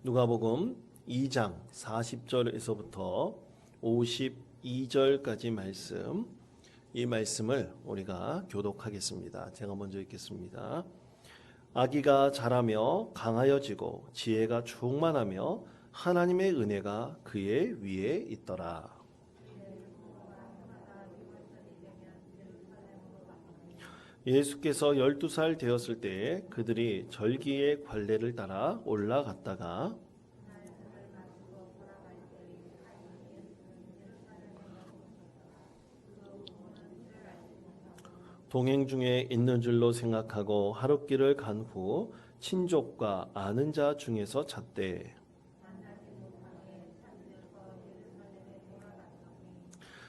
누가복음 2장 40절에서부터 52절까지 말씀, 이 말씀을 우리가 교독하겠습니다. 제가 먼저 읽겠습니다. 아기가 자라며 강하여지고 지혜가 충만하며 하나님의 은혜가 그의 위에 있더라. 예수께서 12살 되었을 때 그들이 절기의 관례를 따라 올라갔다가 동행 중에 있는 줄로 생각하고 하룻길을 간 후 친족과 아는 자 중에서 찾되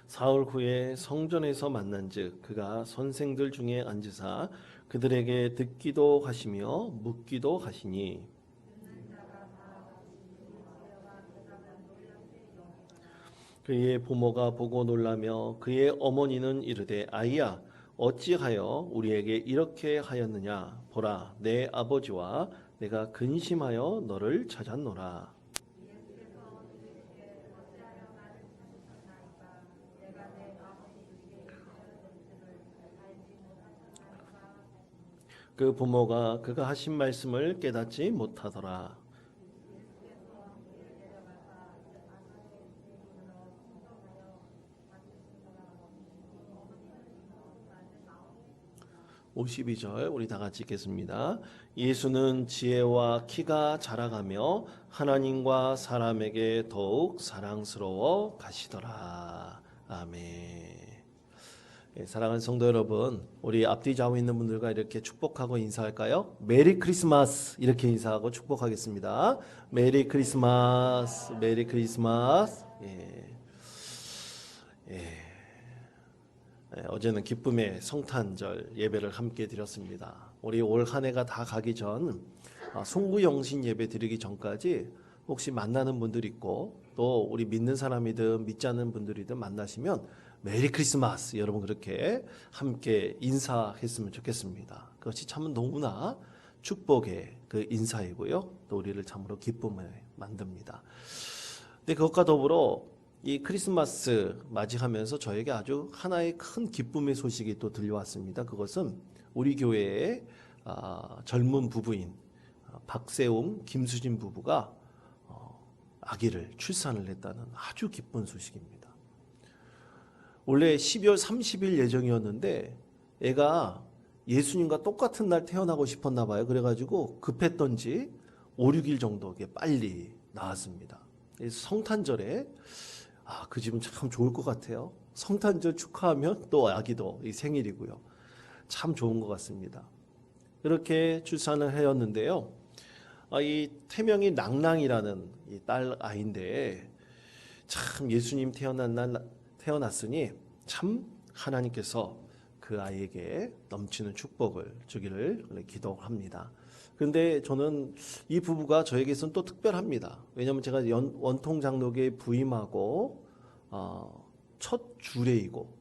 사흘 후에 성전에서 만난즉 그가 선생들 중에 앉으사 그들에게 듣기도 하시며 묻기도 하시니 그의 부모가 보고 놀라며 그의 어머니는 이르되 아이야 어찌하여 우리에게 이렇게 하였느냐 보라 내 아버지와 내가 근심하여 너를 찾았노라. 그 부모가 그가 하신 말씀을 깨닫지 못하더라. (52절) 우리 다 같이 읽겠습니다. 예수는 지혜와 키가 자라가며 하나님과 사람에게 더욱 사랑스러워 가시더라. 아멘. 사랑하는 성도 여러분, 우리 앞뒤 좌우 있는 분들과 이렇게 축복하고 인사할까요? 메리 크리스마스 이렇게 인사하고 축복하겠습니다. 메리 크리스마스, 메리 크리스마스. 어제는 기쁨의 성탄절 예배를 함께 드렸습니다. 우리 올 한 해가 다 가기 전 송구영신 예배 드리기 전까지 혹시 만나는 분들 있고 또 우리 믿는 사람이든 믿지 않는 분들이든 만나시면 메리 크리스마스 여러분 그렇게 함께 인사했으면 좋겠습니다. 그것이 참 너무나 축복의 그 인사이고요. 또 우리를 참으로 기쁨에 만듭니다. 근데 그것과 더불어 이 크리스마스 맞이하면서 저에게 아주 하나의 큰 기쁨의 소식이 또 들려왔습니다. 그것은 우리 교회의 젊은 부부인 박세웅, 김수진 부부가 아기를 출산을 했다는 아주 기쁜 소식입니다. 원래 12월 30일 예정이었는데 애가 예수님과 똑같은 날 태어나고 싶었나 봐요. 그래가지고 급했던지 5, 6일 정도 빨리 나왔습니다. 성탄절에 그 집은 참 좋을 것 같아요. 성탄절 축하하면 또 아기도 생일이고요. 참 좋은 것 같습니다. 이렇게 출산을 하였는데요. 이 태명이 낭낭이라는 이 딸 아이인데 참 예수님 태어났으니 참 하나님께서 그 아이에게 넘치는 축복을 주기를 기도합니다. 그런데 저는 이 부부가 저에게서는 또 특별합니다. 왜냐하면 제가 원통 장로교에 부임하고 첫 주례이고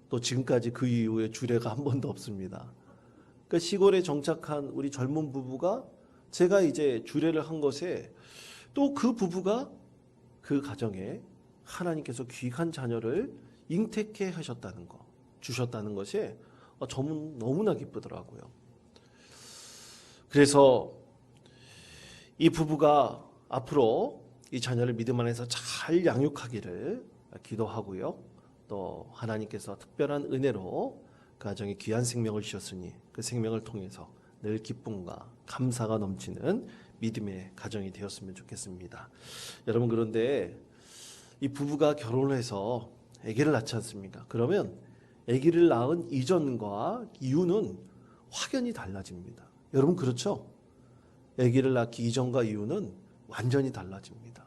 또 지금까지 그 이후에 주례가 한 번도 없습니다. 그러니까 시골에 정착한 우리 젊은 부부가 제가 이제 주례를 한 것에 또 그 부부가 그 가정에 하나님께서 귀한 자녀를 잉태케 하셨다는 것, 주셨다는 것이 저는 너무나 기쁘더라고요. 그래서 이 부부가 앞으로 이 자녀를 믿음 안에서 잘 양육하기를 기도하고요. 또 하나님께서 특별한 은혜로 그 가정에 귀한 생명을 주셨으니 그 생명을 통해서 늘 기쁨과 감사가 넘치는 믿음의 가정이 되었으면 좋겠습니다. 여러분 그런데 이 부부가 결혼을 해서 아기를 낳지 않습니까? 그러면 아기를 낳은 이전과 이후는 확연히 달라집니다. 여러분 그렇죠? 아기를 낳기 이전과 이후는 완전히 달라집니다.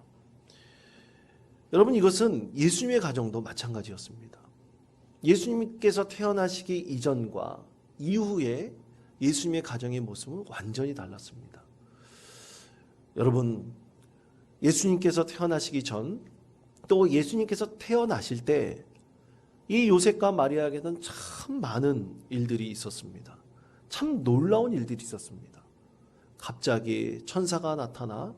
여러분 이것은 예수님의 가정도 마찬가지였습니다. 예수님께서 태어나시기 이전과 이후에 예수님의 가정의 모습은 완전히 달랐습니다. 여러분 예수님께서 태어나시기 전 또 예수님께서 태어나실 때 이 요셉과 마리아에게는 참 많은 일들이 있었습니다. 참 놀라운 일들이 있었습니다. 갑자기 천사가 나타나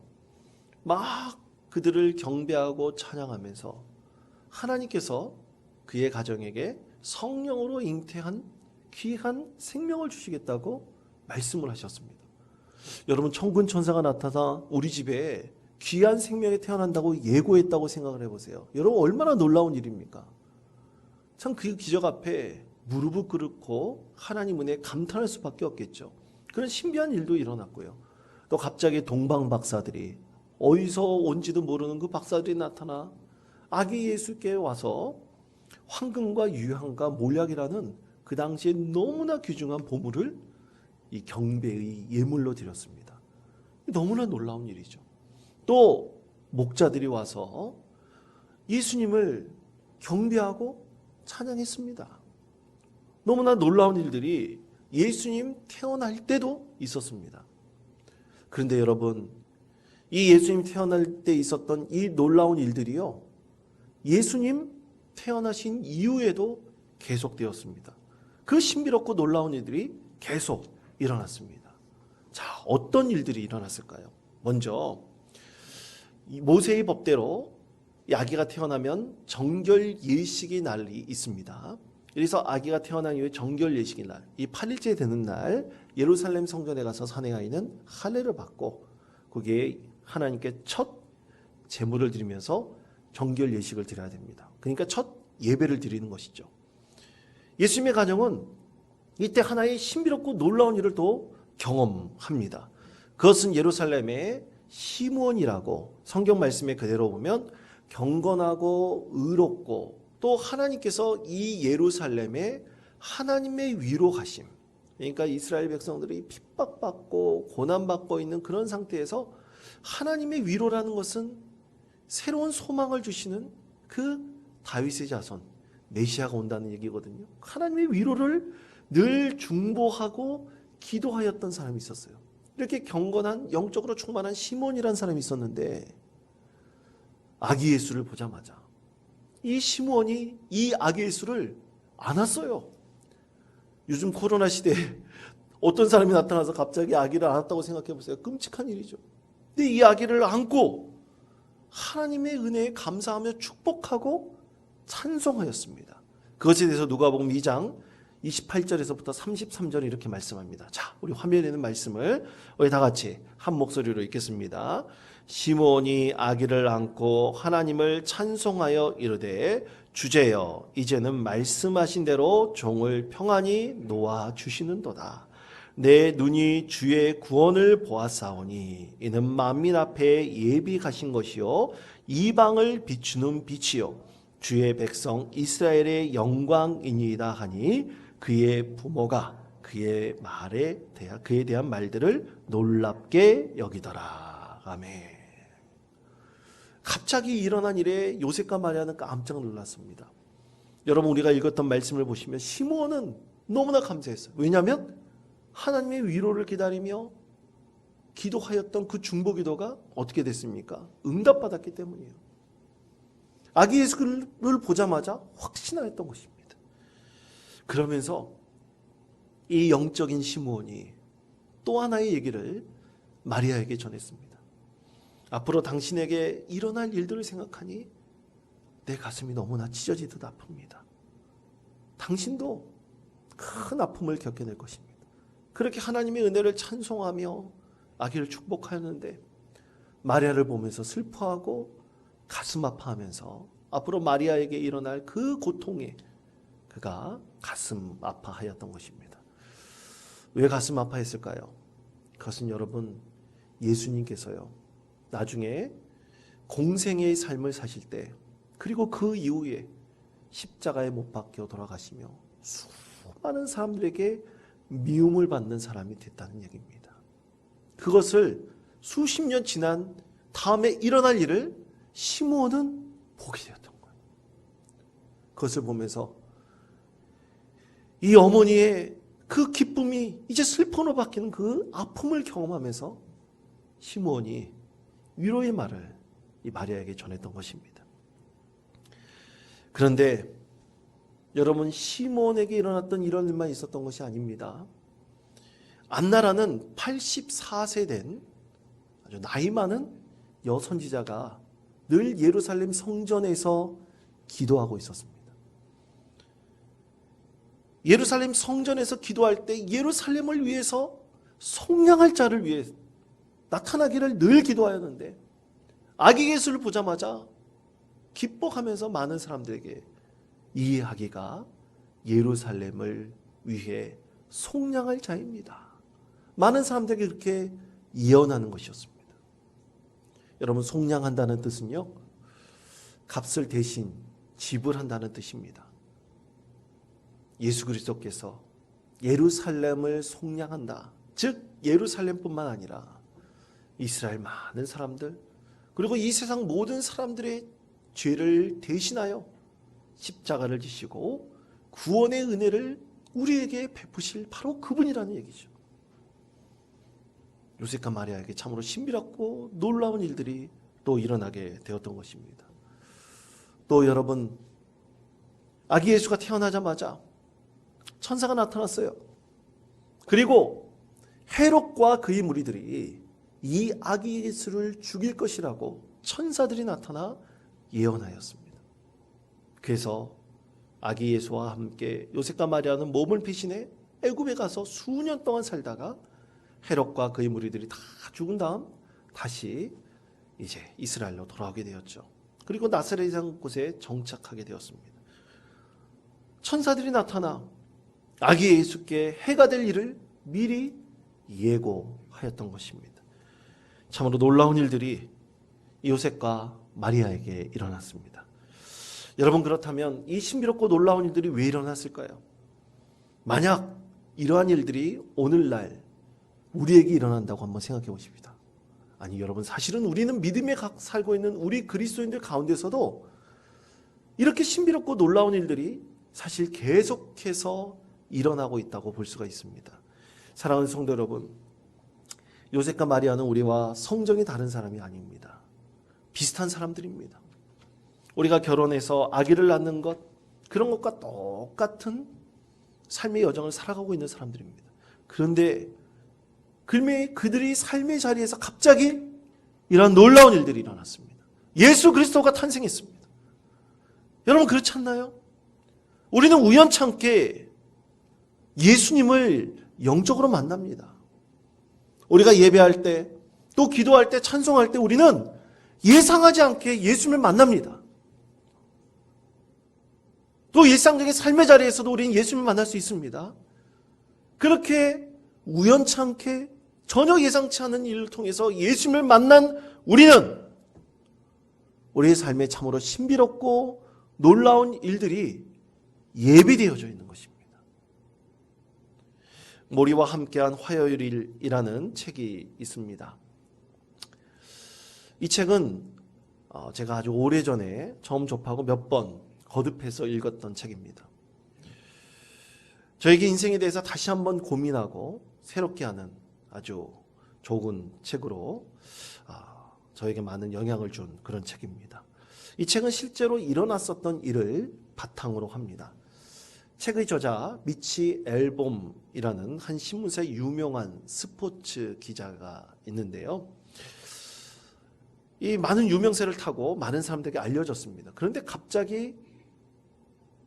막 그들을 경배하고 찬양하면서 하나님께서 그의 가정에게 성령으로 잉태한 귀한 생명을 주시겠다고 말씀을 하셨습니다. 여러분, 천군 천사가 나타나 우리 집에 귀한 생명이 태어난다고 예고했다고 생각을 해보세요. 여러분, 얼마나 놀라운 일입니까? 참 그 기적 앞에 무릎을 꿇고 하나님 은혜에 감탄할 수밖에 없겠죠. 그런 신비한 일도 일어났고요. 또 갑자기 동방 박사들이, 어디서 온지도 모르는 그 박사들이 나타나 아기 예수께 와서 황금과 유향과 몰약이라는 그 당시에 너무나 귀중한 보물을 이 경배의 예물로 드렸습니다. 너무나 놀라운 일이죠. 또 목자들이 와서 예수님을 경배하고 찬양했습니다. 너무나 놀라운 일들이 예수님 태어날 때도 있었습니다. 그런데 여러분, 이 예수님 태어날 때 있었던 이 놀라운 일들이요, 예수님 태어나신 이후에도 계속되었습니다. 그 신비롭고 놀라운 일들이 계속 일어났습니다. 자, 어떤 일들이 일어났을까요? 먼저 모세의 법대로 이 아기가 태어나면 정결 예식의 날이 있습니다. 그래서 아기가 태어난 이후에 정결 예식의 날, 이 8일째 되는 날 예루살렘 성전에 가서 사내아이는 할례를 받고 거기에 하나님께 첫 제물을 드리면서 정결 예식을 드려야 됩니다. 그러니까 첫 예배를 드리는 것이죠. 예수님의 가정은 이때 하나의 신비롭고 놀라운 일을 또 경험합니다. 그것은 예루살렘의 시므온이라고, 성경 말씀에 그대로 보면 경건하고 의롭고 또 하나님께서 이 예루살렘에 하나님의 위로 가심, 그러니까 이스라엘 백성들이 핍박받고 고난받고 있는 그런 상태에서 하나님의 위로라는 것은 새로운 소망을 주시는 그 다윗의 자손 메시아가 온다는 얘기거든요. 하나님의 위로를 늘 중보하고 기도하였던 사람이 있었어요. 이렇게 경건한 영적으로 충만한 시몬이라는 사람이 있었는데 아기 예수를 보자마자 이 시몬이 이 아기 예수를 안았어요. 요즘 코로나 시대에 어떤 사람이 나타나서 갑자기 아기를 안았다고 생각해 보세요. 끔찍한 일이죠. 근데 이 아기를 안고 하나님의 은혜에 감사하며 축복하고 찬송하였습니다. 그것에 대해서 누가복음 2장 28절에서부터 33절 이렇게 말씀합니다. 자, 우리 화면에 있는 말씀을 우리 다 같이 한 목소리로 읽겠습니다. 시몬이 아기를 안고 하나님을 찬송하여 이르되 주제여 이제는 말씀하신 대로 종을 평안히 놓아 주시는도다. 내 눈이 주의 구원을 보았사오니 이는 만민 앞에 예비하신 것이요 이방을 비추는 빛이요 주의 백성 이스라엘의 영광이니이다 하니 그의 부모가 그의 말에 대한 그에 대한 말들을 놀랍게 여기더라. 아멘. 갑자기 일어난 일에 요셉과 마리아는 깜짝 놀랐습니다. 여러분, 우리가 읽었던 말씀을 보시면 시므온은 너무나 감사했어요. 왜냐하면 하나님의 위로를 기다리며 기도하였던 그 중보 기도가 어떻게 됐습니까? 응답받았기 때문이에요. 아기 예수를 보자마자 확신하였던 것입니다. 그러면서 이 영적인 시므온이 또 하나의 얘기를 마리아에게 전했습니다. 앞으로 당신에게 일어날 일들을 생각하니 내 가슴이 너무나 찢어지듯 아픕니다. 당신도 큰 아픔을 겪게 될 것입니다. 그렇게 하나님의 은혜를 찬송하며 아기를 축복하였는데 마리아를 보면서 슬퍼하고 가슴 아파하면서 앞으로 마리아에게 일어날 그 고통에 그가 가슴 아파하였던 것입니다. 왜 가슴 아파했을까요? 그것은 여러분, 예수님께서요 나중에 공생의 삶을 사실 때 그리고 그 이후에 십자가에 못 박혀 돌아가시며 수많은 사람들에게 미움을 받는 사람이 됐다는 얘기입니다. 그것을 수십 년 지난 다음에 일어날 일을 시므온은 보게 되었던 거예요. 그것을 보면서 이 어머니의 그 기쁨이 이제 슬픔으로 바뀌는 그 아픔을 경험하면서 시므온이 위로의 말을 이 마리아에게 전했던 것입니다. 그런데 여러분, 시므온에게 일어났던 이런 일만 있었던 것이 아닙니다. 안나라는 84세 된 아주 나이 많은 여선지자가 늘 예루살렘 성전에서 기도하고 있었습니다. 예루살렘 성전에서 기도할 때 예루살렘을 위해서 속량할 자를 위해 나타나기를 늘 기도하였는데 아기 예수를 보자마자 기뻐하면서 많은 사람들에게 이해하기가 예루살렘을 위해 속량할 자입니다. 많은 사람들에게 그렇게 예언하는 것이었습니다. 여러분, 속량한다는 뜻은요, 값을 대신 지불한다는 뜻입니다. 예수 그리스도께서 예루살렘을 속량한다. 즉 예루살렘뿐만 아니라 이스라엘 많은 사람들, 그리고 이 세상 모든 사람들의 죄를 대신하여 십자가를 지시고 구원의 은혜를 우리에게 베푸실 바로 그분이라는 얘기죠. 요셉과 마리아에게 참으로 신비롭고 놀라운 일들이 또 일어나게 되었던 것입니다. 또 여러분, 아기 예수가 태어나자마자 천사가 나타났어요. 그리고 헤롯과 그의 무리들이 이 아기 예수를 죽일 것이라고 천사들이 나타나 예언하였습니다. 그래서 아기 예수와 함께 요셉과 마리아는 몸을 피신해 애굽에 가서 수년 동안 살다가 헤롯과 그의 무리들이 다 죽은 다음 다시 이제 이스라엘로 돌아오게 되었죠. 그리고 나사렛이라는 곳에 정착하게 되었습니다. 천사들이 나타나 아기 예수께 해가 될 일을 미리 예고하였던 것입니다. 참으로 놀라운 일들이 요셉과 마리아에게 일어났습니다. 여러분, 그렇다면 이 신비롭고 놀라운 일들이 왜 일어났을까요? 만약 이러한 일들이 오늘날 우리에게 일어난다고 한번 생각해 보십시다. 아니 여러분, 사실은 우리는 믿음에 살고 있는 우리 그리스도인들 가운데서도 이렇게 신비롭고 놀라운 일들이 사실 계속해서 일어나고 있다고 볼 수가 있습니다. 사랑하는 성도 여러분, 요셉과 마리아는 우리와 성정이 다른 사람이 아닙니다. 비슷한 사람들입니다. 우리가 결혼해서 아기를 낳는 것, 그런 것과 똑같은 삶의 여정을 살아가고 있는 사람들입니다. 그런데 그들이 삶의 자리에서 갑자기 이러한 놀라운 일들이 일어났습니다. 예수 그리스도가 탄생했습니다. 여러분, 그렇지 않나요? 우리는 우연찮게 예수님을 영적으로 만납니다. 우리가 예배할 때, 또 기도할 때, 찬송할 때 우리는 예상하지 않게 예수님을 만납니다. 또 일상적인 삶의 자리에서도 우리는 예수님을 만날 수 있습니다. 그렇게 우연찮게 전혀 예상치 않은 일을 통해서 예수님을 만난 우리는 우리의 삶에 참으로 신비롭고 놀라운 일들이 예비되어져 있는 것입니다. 모리와 함께한 화요일이라는 책이 있습니다. 이 책은 제가 아주 오래전에 처음 접하고 몇 번 거듭해서 읽었던 책입니다. 저에게 인생에 대해서 다시 한번 고민하고 새롭게 하는 아주 좋은 책으로 저에게 많은 영향을 준 그런 책입니다. 이 책은 실제로 일어났었던 일을 바탕으로 합니다. 책의 저자 미치 앨범이라는 한 신문사의 유명한 스포츠 기자가 있는데요. 이 많은 유명세를 타고 많은 사람들에게 알려졌습니다. 그런데 갑자기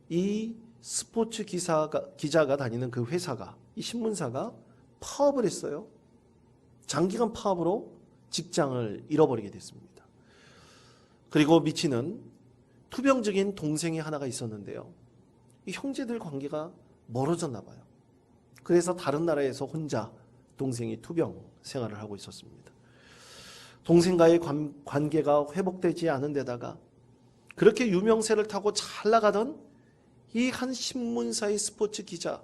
이 스포츠 기자가 다니는 그 회사가, 이 신문사가 파업을 했어요. 장기간 파업으로 직장을 잃어버리게 됐습니다. 그리고 미치는 투병적인 동생이 하나가 있었는데요. 이 형제들 관계가 멀어졌나 봐요. 그래서 다른 나라에서 혼자 동생이 투병 생활을 하고 있었습니다. 동생과의 관계가 회복되지 않은 데다가 그렇게 유명세를 타고 잘 나가던 이 한 신문사의 스포츠 기자,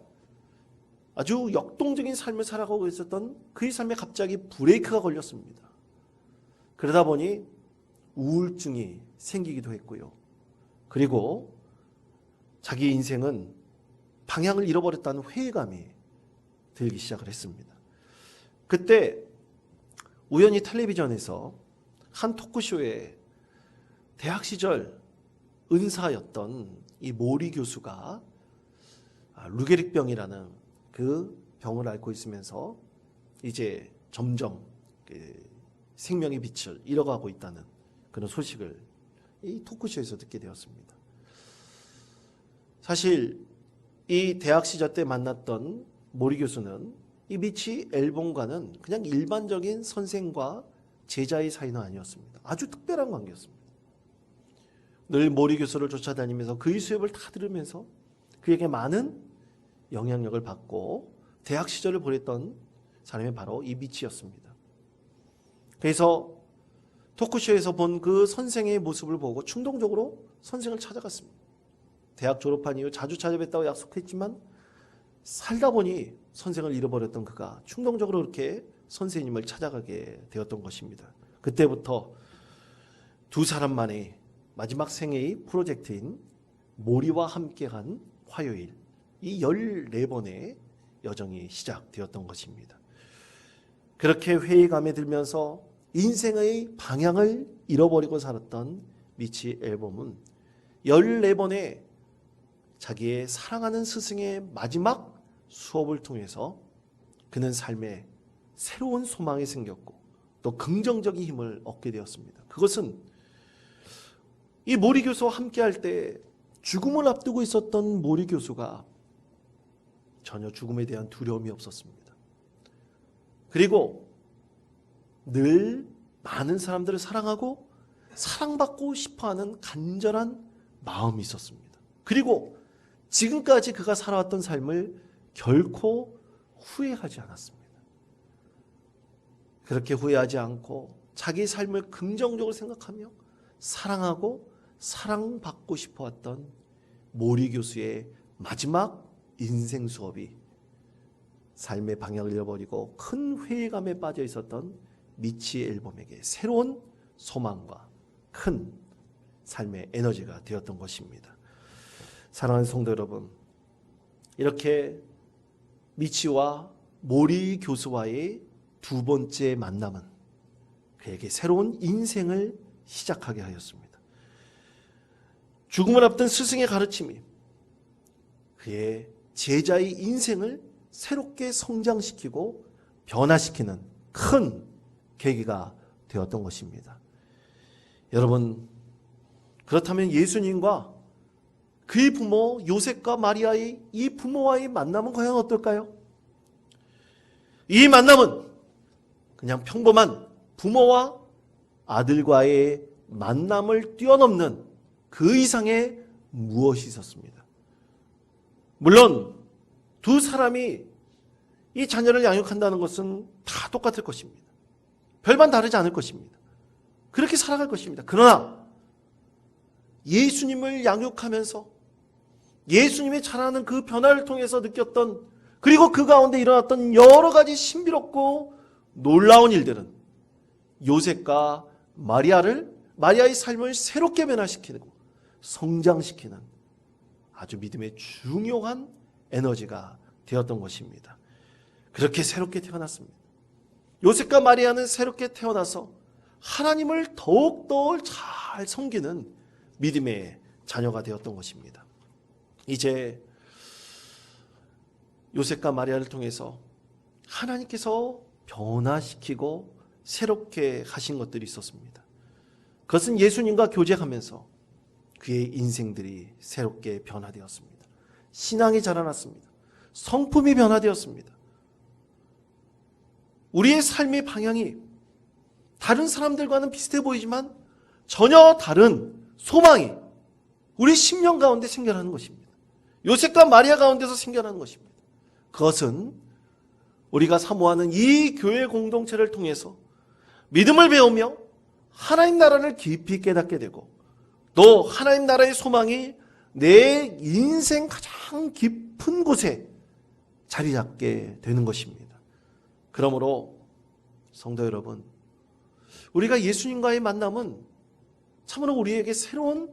아주 역동적인 삶을 살아가고 있었던 그의 삶에 갑자기 브레이크가 걸렸습니다. 그러다 보니 우울증이 생기기도 했고요. 그리고 자기 인생은 방향을 잃어버렸다는 회의감이 들기 시작을 했습니다. 그때 우연히 텔레비전에서 한 토크쇼에 대학 시절 은사였던 이 모리 교수가 루게릭병이라는 그 병을 앓고 있으면서 이제 점점 생명의 빛을 잃어가고 있다는 그런 소식을 이 토크쇼에서 듣게 되었습니다. 사실 이 대학 시절 때 만났던 모리 교수는 이 미치 앨범과는 그냥 일반적인 선생과 제자의 사이는 아니었습니다. 아주 특별한 관계였습니다. 늘 모리 교수를 쫓아다니면서 그의 수업을 다 들으면서 그에게 많은 영향력을 받고 대학 시절을 보냈던 사람이 바로 이 미치였습니다. 그래서 토크쇼에서 본 그 선생의 모습을 보고 충동적으로 선생을 찾아갔습니다. 대학 졸업한 이후 자주 찾아뵙다고 약속했지만 살다 보니 선생을 잃어버렸던 그가 충동적으로 그렇게 선생님을 찾아가게 되었던 것입니다. 그때부터 두 사람만의 마지막 생애의 프로젝트인 모리와 함께한 화요일, 이 14번의 여정이 시작되었던 것입니다. 그렇게 회의감에 들면서 인생의 방향을 잃어버리고 살았던 미치 앨범은 14번의 자기의 사랑하는 스승의 마지막 수업을 통해서 그는 삶에 새로운 소망이 생겼고 또 긍정적인 힘을 얻게 되었습니다. 그것은 이 모리 교수와 함께할 때 죽음을 앞두고 있었던 모리 교수가 전혀 죽음에 대한 두려움이 없었습니다. 그리고 늘 많은 사람들을 사랑하고 사랑받고 싶어하는 간절한 마음이 있었습니다. 그리고 지금까지 그가 살아왔던 삶을 결코 후회하지 않았습니다. 그렇게 후회하지 않고 자기 삶을 긍정적으로 생각하며 사랑하고 사랑받고 싶어왔던 모리 교수의 마지막 인생 수업이 삶의 방향을 잃어버리고 큰 회의감에 빠져 있었던 미치 앨범에게 새로운 소망과 큰 삶의 에너지가 되었던 것입니다. 사랑하는 성도 여러분, 이렇게 미치와 모리 교수와의 두 번째 만남은 그에게 새로운 인생을 시작하게 하였습니다. 죽음을 앞둔 스승의 가르침이 그의 제자의 인생을 새롭게 성장시키고 변화시키는 큰 계기가 되었던 것입니다. 여러분, 그렇다면 예수님과 그의 부모 요셉과 마리아의 이 부모와의 만남은 과연 어떨까요? 이 만남은 그냥 평범한 부모와 아들과의 만남을 뛰어넘는 그 이상의 무엇이 있었습니다. 물론 두 사람이 이 자녀를 양육한다는 것은 다 똑같을 것입니다. 별반 다르지 않을 것입니다. 그렇게 살아갈 것입니다. 그러나 예수님을 양육하면서 예수님이 자라는 그 변화를 통해서 느꼈던, 그리고 그 가운데 일어났던 여러 가지 신비롭고 놀라운 일들은 요셉과 마리아의 삶을 새롭게 변화시키고 성장시키는 아주 믿음의 중요한 에너지가 되었던 것입니다. 그렇게 새롭게 태어났습니다. 요셉과 마리아는 새롭게 태어나서 하나님을 더욱더 잘 섬기는 믿음의 자녀가 되었던 것입니다. 이제 요셉과 마리아를 통해서 하나님께서 변화시키고 새롭게 하신 것들이 있었습니다. 그것은 예수님과 교제하면서 그의 인생들이 새롭게 변화되었습니다. 신앙이 자라났습니다. 성품이 변화되었습니다. 우리의 삶의 방향이 다른 사람들과는 비슷해 보이지만 전혀 다른 소망이 우리 심령 가운데 생겨나는 것입니다. 요셉과 마리아 가운데서 생겨나는 것입니다. 그것은 우리가 사모하는 이 교회 공동체를 통해서 믿음을 배우며 하나님 나라를 깊이 깨닫게 되고 또 하나님 나라의 소망이 내 인생 가장 깊은 곳에 자리 잡게 되는 것입니다. 그러므로 성도 여러분, 우리가 예수님과의 만남은 참으로 우리에게 새로운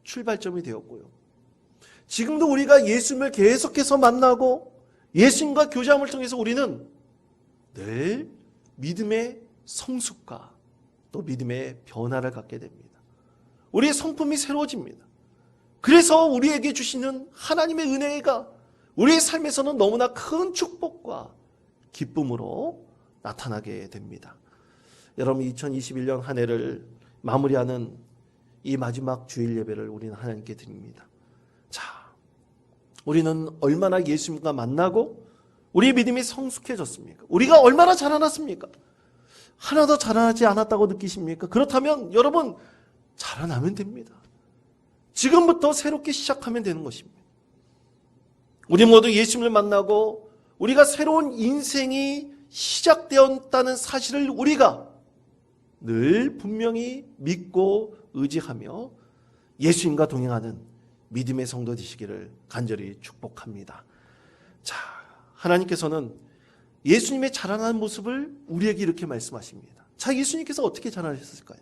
출발점이 되었고요. 지금도 우리가 예수님을 계속해서 만나고 예수님과 교제함을 통해서 우리는 늘 믿음의 성숙과 또 믿음의 변화를 갖게 됩니다. 우리의 성품이 새로워집니다. 그래서 우리에게 주시는 하나님의 은혜가 우리의 삶에서는 너무나 큰 축복과 기쁨으로 나타나게 됩니다. 여러분 2021년 한 해를 마무리하는 이 마지막 주일 예배를 우리는 하나님께 드립니다. 자, 우리는 얼마나 예수님과 만나고 우리의 믿음이 성숙해졌습니까? 우리가 얼마나 자라났습니까? 하나도 자라나지 않았다고 느끼십니까? 그렇다면 여러분 자라나면 됩니다. 지금부터 새롭게 시작하면 되는 것입니다. 우리 모두 예수님을 만나고 우리가 새로운 인생이 시작되었다는 사실을 우리가 늘 분명히 믿고 의지하며 예수님과 동행하는 믿음의 성도 되시기를 간절히 축복합니다. 자, 하나님께서는 예수님의 자라나는 모습을 우리에게 이렇게 말씀하십니다. 자, 예수님께서 어떻게 자라나셨을까요?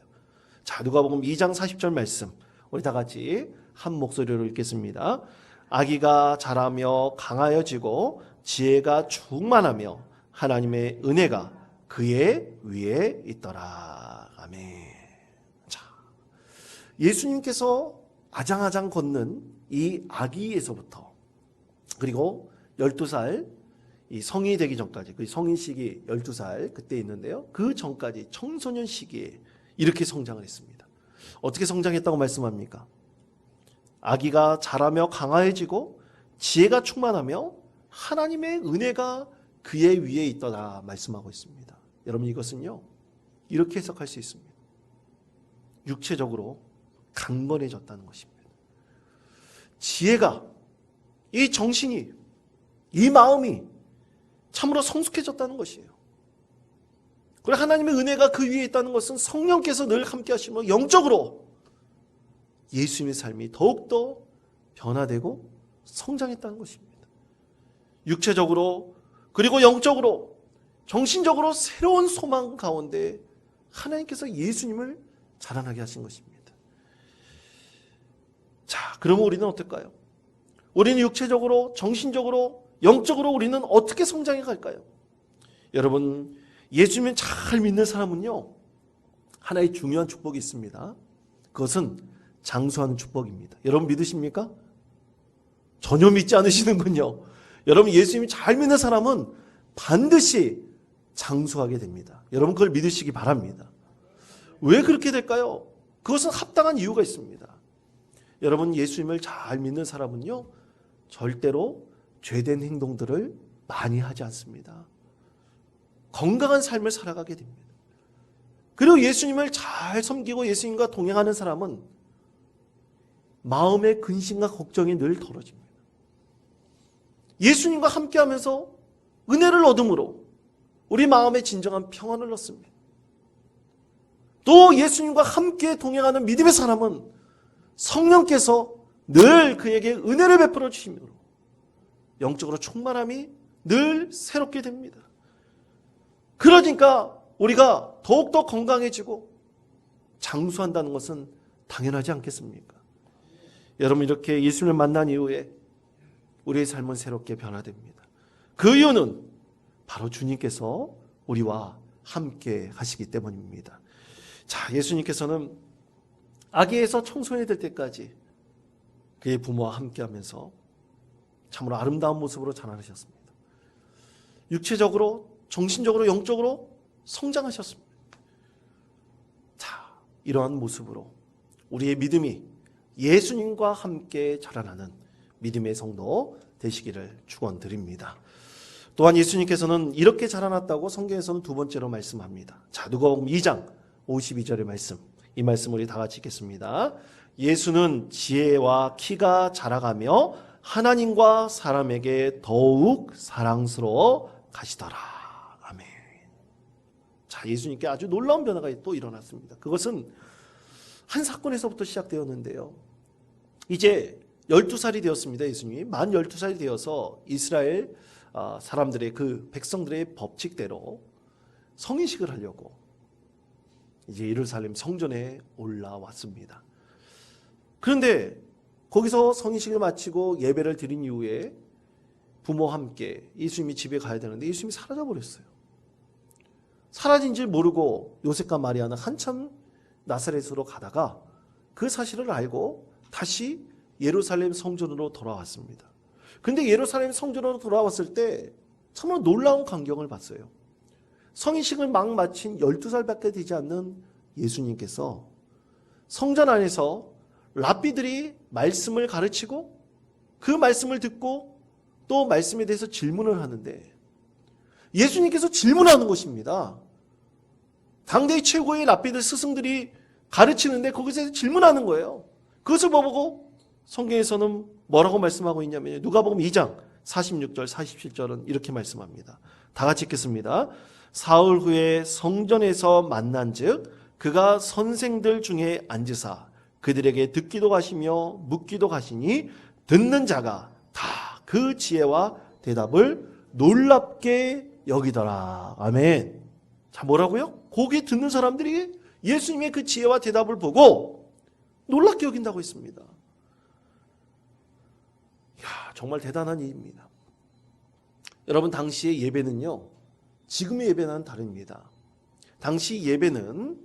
자, 누가복음 2장 40절 말씀 우리 다 같이 한 목소리로 읽겠습니다. 아기가 자라며 강하여지고 지혜가 충만하며 하나님의 은혜가 그의 위에 있더라. 아멘. 자, 예수님께서 아장아장 걷는 이 아기에서부터 그리고 12살 이 성인이 되기 전까지 그 성인 시기 12살 그때 있는데요. 그 전까지 청소년 시기에 이렇게 성장을 했습니다. 어떻게 성장했다고 말씀합니까? 아기가 자라며 강화해지고 지혜가 충만하며 하나님의 은혜가 그의 위에 있더라 말씀하고 있습니다. 여러분 이것은요 이렇게 해석할 수 있습니다. 육체적으로 강건해졌다는 것입니다. 지혜가 이 정신이 이 마음이 참으로 성숙해졌다는 것이에요. 그리고 하나님의 은혜가 그 위에 있다는 것은 성령께서 늘 함께 하시며 영적으로 예수님의 삶이 더욱더 변화되고 성장했다는 것입니다. 육체적으로 그리고 영적으로 정신적으로 새로운 소망 가운데 하나님께서 예수님을 자라나게 하신 것입니다. 자, 그러면 우리는 어떨까요? 우리는 육체적으로 정신적으로 영적으로 우리는 어떻게 성장해 갈까요? 여러분 예수님을 잘 믿는 사람은요 하나의 중요한 축복이 있습니다. 그것은 장수하는 축복입니다. 여러분 믿으십니까? 전혀 믿지 않으시는군요. 여러분 예수님이 잘 믿는 사람은 반드시 장수하게 됩니다. 여러분 그걸 믿으시기 바랍니다. 왜 그렇게 될까요? 그것은 합당한 이유가 있습니다. 여러분 예수님을 잘 믿는 사람은요 절대로 죄된 행동들을 많이 하지 않습니다. 건강한 삶을 살아가게 됩니다. 그리고 예수님을 잘 섬기고 예수님과 동행하는 사람은 마음의 근심과 걱정이 늘 덜어집니다. 예수님과 함께하면서 은혜를 얻음으로 우리 마음에 진정한 평안을 얻습니다. 또 예수님과 함께 동행하는 믿음의 사람은 성령께서 늘 그에게 은혜를 베풀어 주심으로 영적으로 충만함이 늘 새롭게 됩니다. 그러니까 우리가 더욱더 건강해지고 장수한다는 것은 당연하지 않겠습니까? 여러분 이렇게 예수님을 만난 이후에 우리의 삶은 새롭게 변화됩니다. 그 이유는 바로 주님께서 우리와 함께 하시기 때문입니다. 자, 예수님께서는 아기에서 청소년이 될 때까지 그의 부모와 함께하면서 참으로 아름다운 모습으로 자라나셨습니다. 육체적으로, 정신적으로, 영적으로 성장하셨습니다. 자, 이러한 모습으로 우리의 믿음이 예수님과 함께 자라나는 믿음의 성도 되시기를 축원드립니다. 또한 예수님께서는 이렇게 자라났다고 성경에서는 두 번째로 말씀합니다. 자, 누가복음 2장 52절의 말씀. 이 말씀 우리 다 같이 읽겠습니다. 예수는 지혜와 키가 자라가며 하나님과 사람에게 더욱 사랑스러워 가시더라. 아멘. 자, 예수님께 아주 놀라운 변화가 또 일어났습니다. 그것은 한 사건에서부터 시작되었는데요. 이제 12살이 되었습니다. 예수님이 만 12살이 되어서 이스라엘 사람들의 그 백성들의 법칙대로 성인식을 하려고 이제 예루살렘 성전에 올라왔습니다. 그런데 거기서 성인식을 마치고 예배를 드린 이후에 부모와 함께 예수님이 집에 가야 되는데 예수님이 사라져버렸어요. 사라진 줄 모르고 요셉과 마리아는 한참 나사렛으로 가다가 그 사실을 알고 다시 예루살렘 성전으로 돌아왔습니다. 그런데 예루살렘 성전으로 돌아왔을 때 정말 놀라운 광경을 봤어요. 성인식을 막 마친 12살밖에 되지 않는 예수님께서 성전 안에서 랍비들이 말씀을 가르치고 그 말씀을 듣고 또 말씀에 대해서 질문을 하는데 예수님께서 질문하는 것입니다. 당대의 최고의 랍비들 스승들이 가르치는데 거기서 질문하는 거예요. 그것을 보고 성경에서는 뭐라고 말씀하고 있냐면 누가복음 2장 46절 47절은 이렇게 말씀합니다. 다 같이 읽겠습니다. 사흘 후에 성전에서 만난즉 그가 선생들 중에 앉으사 그들에게 듣기도 가시며 묻기도 가시니 듣는 자가 다 그 지혜와 대답을 놀랍게 여기더라. 아멘. 자, 뭐라고요? 거기 듣는 사람들이 예수님의 그 지혜와 대답을 보고 놀랍게 여긴다고 했습니다. 이야, 정말 대단한 일입니다. 여러분, 당시의 예배는요, 지금의 예배와는 다릅니다. 당시 예배는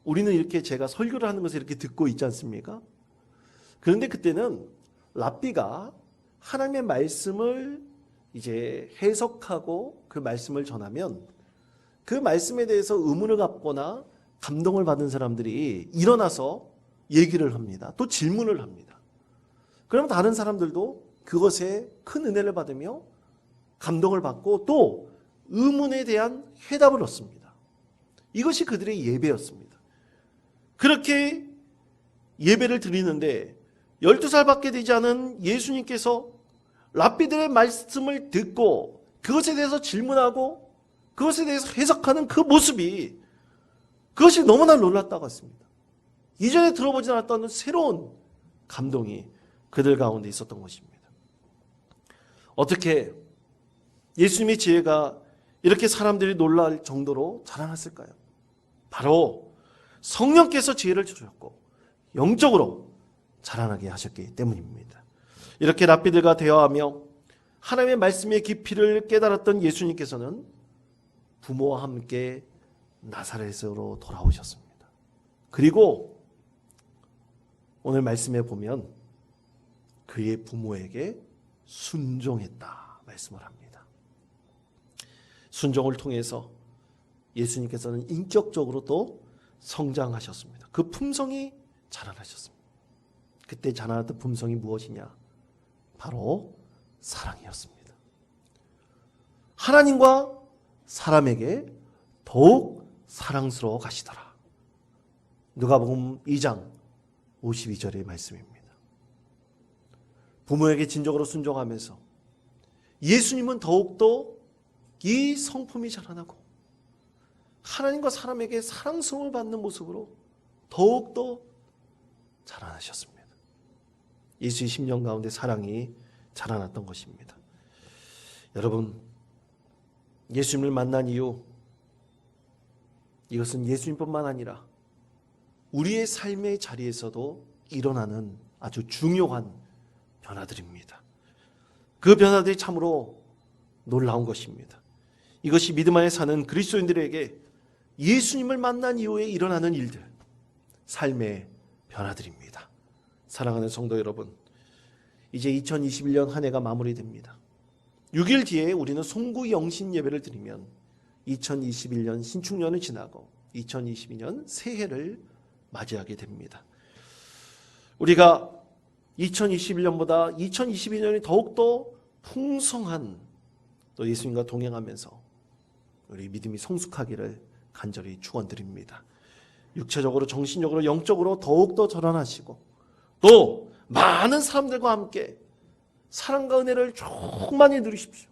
우리는 이렇게 제가 설교를 하는 것을 이렇게 듣고 있지 않습니까? 그런데 그때는 랍비가 하나님의 말씀을 이제 해석하고 그 말씀을 전하면 그 말씀에 대해서 의문을 갖거나 감동을 받은 사람들이 일어나서 얘기를 합니다. 또 질문을 합니다. 그럼 다른 사람들도 그것에 큰 은혜를 받으며 감동을 받고 또 의문에 대한 해답을 얻습니다. 이것이 그들의 예배였습니다. 그렇게 예배를 드리는데 12살밖에 되지 않은 예수님께서 랍비들의 말씀을 듣고 그것에 대해서 질문하고 그것에 대해서 해석하는 그 모습이 그것이 너무나 놀랐다고 했습니다. 이전에 들어보지 않았던 새로운 감동이 그들 가운데 있었던 것입니다. 어떻게 예수님의 지혜가 이렇게 사람들이 놀랄 정도로 자라났을까요? 바로 성령께서 지혜를 주셨고 영적으로 자라나게 하셨기 때문입니다. 이렇게 랍비들과 대화하며 하나님의 말씀의 깊이를 깨달았던 예수님께서는 부모와 함께 나사렛으로 돌아오셨습니다. 그리고 오늘 말씀에 보면 그의 부모에게 순종했다 말씀을 합니다. 순종을 통해서 예수님께서는 인격적으로 또 성장하셨습니다. 그 품성이 자라나셨습니다. 그때 자라났던 품성이 무엇이냐? 바로 사랑이었습니다. 하나님과 사람에게 더욱 사랑스러워 가시더라. 누가복음 2장 52절의 말씀입니다. 부모에게 진정으로 순종하면서 예수님은 더욱더 이 성품이 자라나고 하나님과 사람에게 사랑스러움을 받는 모습으로 더욱더 자라나셨습니다. 예수의 심령 가운데 사랑이 자라났던 것입니다. 여러분, 예수님을 만난 이유, 이것은 예수님뿐만 아니라 우리의 삶의 자리에서도 일어나는 아주 중요한 변화들입니다. 그 변화들이 참으로 놀라운 것입니다. 이것이 믿음 안에 사는 그리스도인들에게 예수님을 만난 이후에 일어나는 일들, 삶의 변화들입니다. 사랑하는 성도 여러분, 이제 2021년 한 해가 마무리됩니다. 6일 뒤에 우리는 송구영신 예배를 드리면 2021년 신축년을 지나고 2022년 새해를 맞이하게 됩니다. 우리가 2021년보다 2022년이 더욱더 풍성한 또 예수님과 동행하면서 우리 믿음이 성숙하기를 간절히 축원드립니다. 육체적으로, 정신적으로, 영적으로 더욱더 전환하시고 또 많은 사람들과 함께 사랑과 은혜를 충만히 누리십시오.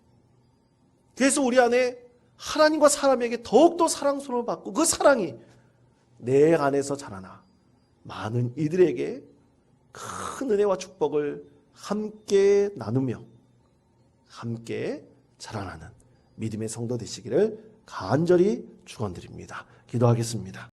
그래서 우리 안에 하나님과 사람에게 더욱더 사랑스러움을 받고 그 사랑이 내 안에서 자라나 많은 이들에게 큰 은혜와 축복을 함께 나누며 함께 자라나는 믿음의 성도 되시기를 간절히 축원드립니다. 기도하겠습니다.